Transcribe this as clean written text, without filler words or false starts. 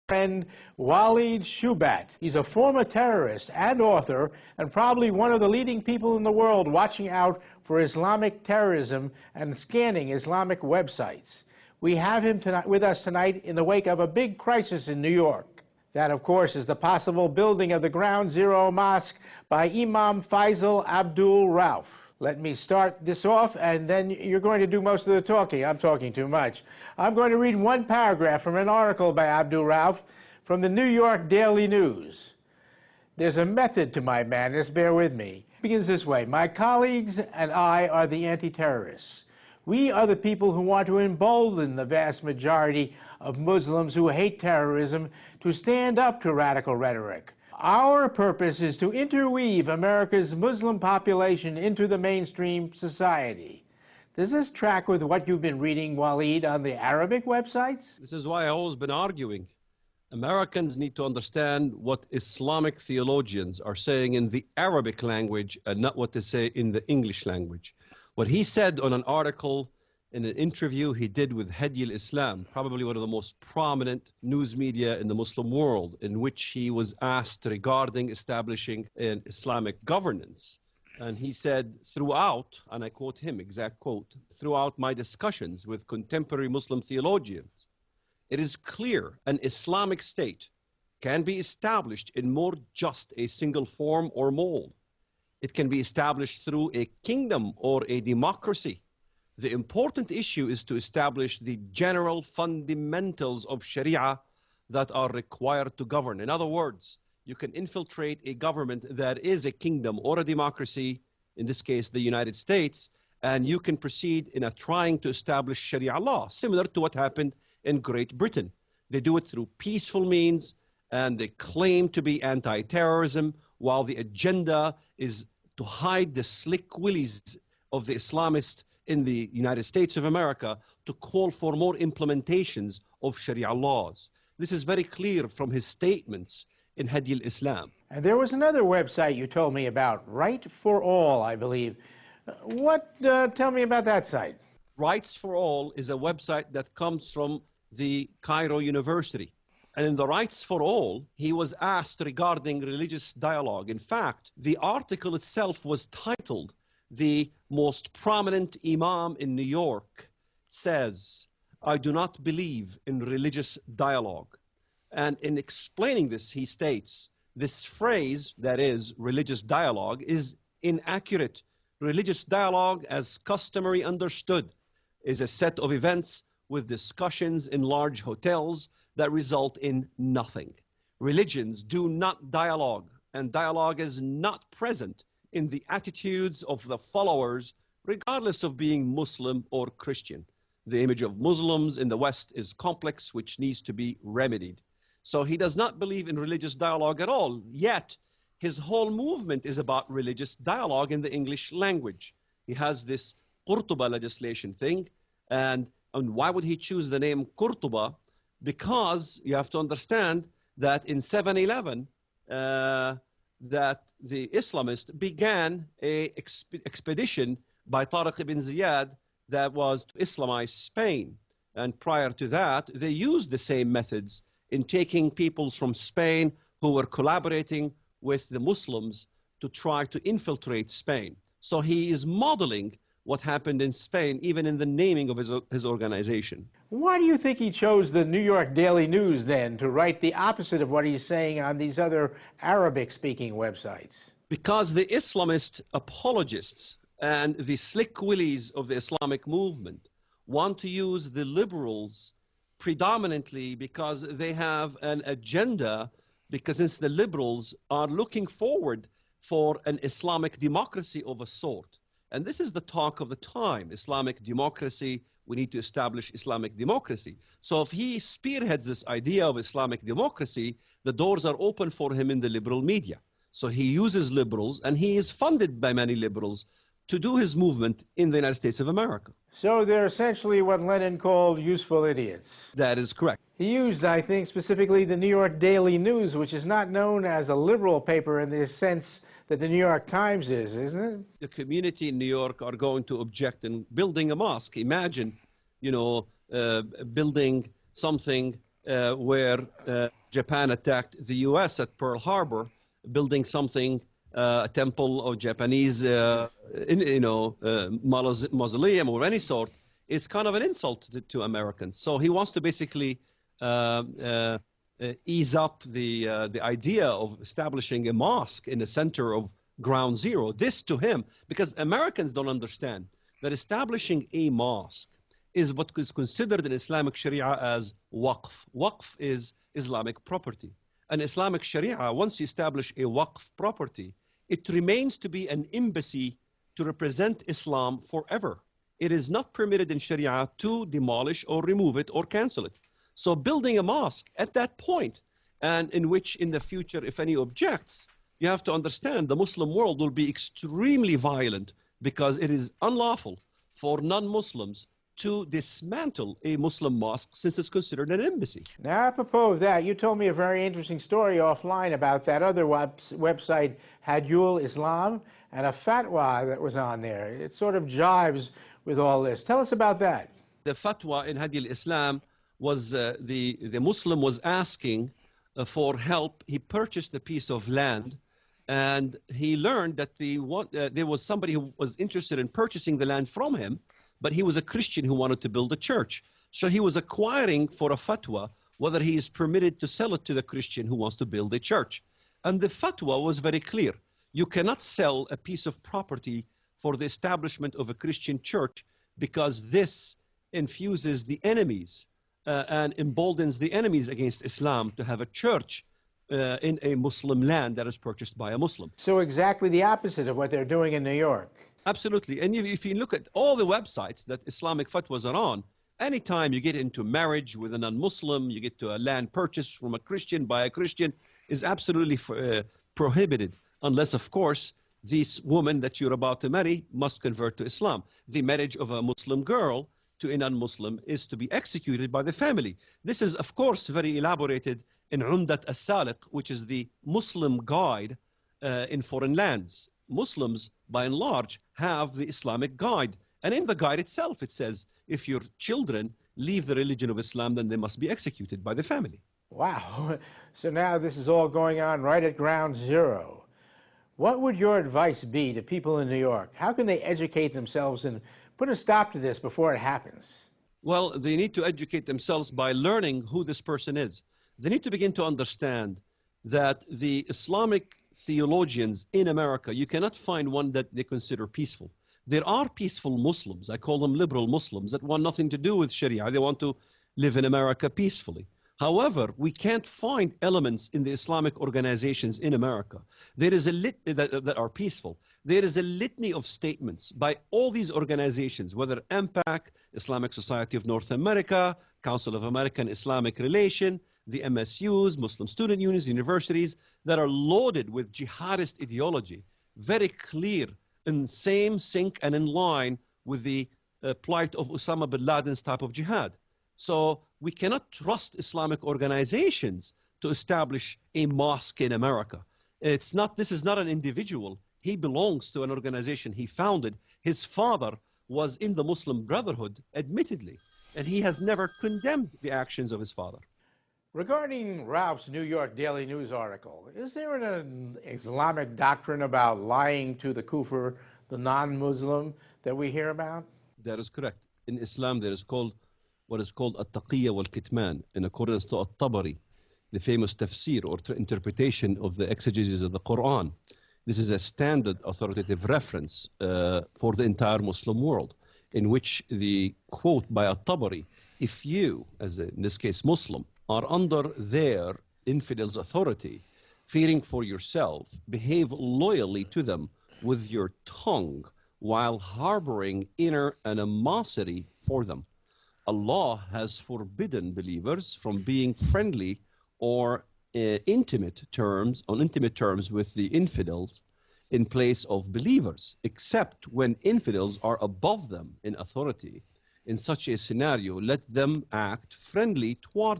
friend Walid Shubat. He's a former terrorist and author, and probably one of the leading people in the world watching out for Islamic terrorism and scanning Islamic websites. We have him with us tonight in the wake of a big crisis in New York. That, of course, is the possible building of the Ground Zero Mosque by Imam Faisal Abdul Rauf. Let me start this off, and then you're going to do most of the talking. I'm talking too much. I'm going to read one paragraph from an article by Abdul Rauf from the New York Daily News. There's a method to my madness, bear with me. It begins this way: my colleagues and I are the anti-terrorists. We are the people who want to embolden the vast majority of Muslims who hate terrorism to stand up to radical rhetoric. Our purpose is to interweave America's Muslim population into the mainstream society. Does this track with what you've been reading, Walid, on the Arabic websites? This is why I've always been arguing. Americans need to understand what Islamic theologians are saying in the Arabic language and not what they say in the English language. What he said on an article in an interview he did with Hadi al-Islam, probably one of the most prominent news media in the Muslim world, in which he was asked regarding establishing an Islamic governance. And he said, throughout, and I quote him, exact quote, throughout my discussions with contemporary Muslim theologians, it is clear an Islamic state can be established in more just a single form or mold. It can be established through a kingdom or a democracy. The important issue is to establish the general fundamentals of Sharia that are required to govern. In other words, you can infiltrate a government that is a kingdom or a democracy, in this case, the United States, and you can proceed in trying to establish Sharia law, similar to what happened in Great Britain. They do it through peaceful means, and they claim to be anti-terrorism, while the agenda is to hide the slick willies of the Islamists in the United States of America to call for more implementations of Sharia laws. This is very clear from his statements in Hadi al-Islam. And there was another website you told me about, Right for All, I believe. Tell me about that site. Rights for All is a website that comes from the Cairo University. And in the Rights for All, he was asked regarding religious dialogue. In fact, the article itself was titled, "The most prominent imam in New York says, I do not believe in religious dialogue." And in explaining this, he states, this phrase, that is, religious dialogue, is inaccurate. Religious dialogue, as customary understood, is a set of events with discussions in large hotels that result in nothing. Religions do not dialogue, and dialogue is not present in the attitudes of the followers, regardless of being Muslim or Christian. The image of Muslims in the West is complex, which needs to be remedied. So he does not believe in religious dialogue at all, yet his whole movement is about religious dialogue in the English language. He has this Qurtuba legislation thing, and why would he choose the name Qurtuba? Because you have to understand that in 7/11, that the Islamists began an expedition by Tariq ibn Ziyad that was to Islamize Spain. And prior to that, they used the same methods in taking peoples from Spain who were collaborating with the Muslims to try to infiltrate Spain. So he is modeling what happened in Spain, even in the naming of his organization. Why do you think he chose the New York Daily News, then, to write the opposite of what he's saying on these other Arabic-speaking websites? Because the Islamist apologists and the slick willies of the Islamic movement want to use the liberals predominantly because they have an agenda, because since the liberals are looking forward for an Islamic democracy of a sort. And this is the talk of the time, Islamic democracy. We need to establish Islamic democracy. So if he spearheads this idea of Islamic democracy, the doors are open for him in the liberal media. So he uses liberals, and he is funded by many liberals to do his movement in the United States of America. So they're essentially what Lenin called useful idiots. That is correct. He used, I think, specifically the New York Daily News, which is not known as a liberal paper in the sense that the New York Times is, isn't it? The community in New York are going to object in building a mosque. Imagine, building something where Japan attacked the U.S. at Pearl Harbor, building something, a temple of Japanese, mausoleum or any sort, is kind of an insult to Americans. So he wants to basically ease up the idea of establishing a mosque in the center of ground zero. This to him, because Americans don't understand that establishing a mosque is what is considered in Islamic Sharia as waqf. Waqf is Islamic property. And Islamic Sharia, once you establish a waqf property, it remains to be an embassy to represent Islam forever. It is not permitted in Sharia to demolish or remove it or cancel it. So building a mosque at that point, and in which in the future, if any objects, you have to understand the Muslim world will be extremely violent, because it is unlawful for non-Muslims to dismantle a Muslim mosque since it's considered an embassy. Now, apropos of that, you told me a very interesting story offline about that other website, Hadul Islam, and a fatwa that was on there. It sort of jives with all this. Tell us about that. The fatwa in Hadul Islam was the Muslim was asking for help. He purchased a piece of land, and he learned that there was somebody who was interested in purchasing the land from him, but he was a Christian who wanted to build a church. So he was acquiring for a fatwa whether he is permitted to sell it to the Christian who wants to build a church. And the fatwa was very clear. You cannot sell a piece of property for the establishment of a Christian church, because this infuses the enemies and emboldens the enemies against Islam to have a church in a Muslim land that is purchased by a Muslim. So exactly the opposite of what they're doing in New York. Absolutely. And if you look at all the websites that Islamic fatwas are on, anytime you get into marriage with a non-Muslim, you get to a land purchase from a Christian by a Christian, is absolutely prohibited, unless, of course, this woman that you're about to marry must convert to Islam. The marriage of a Muslim girl to a non-Muslim is to be executed by the family. This is, of course, very elaborated in Umdat as-Saliq, which is the Muslim guide in foreign lands. Muslims, by and large, have the Islamic guide. And in the guide itself, it says, if your children leave the religion of Islam, then they must be executed by the family. Wow. So now this is all going on right at ground zero. What would your advice be to people in New York? How can they educate themselves and put a stop to this before it happens? Well, they need to educate themselves by learning who this person is. They need to begin to understand that the Islamic theologians in America, you cannot find one that they consider peaceful. There are peaceful Muslims, I call them liberal Muslims, that want nothing to do with Sharia. They want to live in America peacefully. However, we can't find elements in the Islamic organizations in America that are peaceful. There is a litany of statements by all these organizations, whether MPAC, Islamic Society of North America, Council of American Islamic Relation, the MSUs, Muslim student unions, universities, that are loaded with jihadist ideology, very clear, in same sync and in line with the plight of Osama bin Laden's type of jihad. So we cannot trust Islamic organizations to establish a mosque in America. This is not an individual. He belongs to an organization he founded. His father was in the Muslim Brotherhood, admittedly, and he has never condemned the actions of his father. Regarding Ralph's New York Daily News article, is there an Islamic doctrine about lying to the kufr, the non-Muslim, that we hear about? That is correct. In Islam, there is what is called at-taqiyya wal-kitman, in accordance to at-Tabari, the famous tafsir or interpretation of the exegesis of the Quran. This is a standard authoritative reference for the entire Muslim world, in which the quote by at-Tabari, if you, in this case Muslim, are under their infidels' authority, fearing for yourself, behave loyally to them with your tongue while harboring inner animosity for them. Allah has forbidden believers from being friendly or on intimate terms with the infidels in place of believers, except when infidels are above them in authority. In such a scenario, let them act friendly toward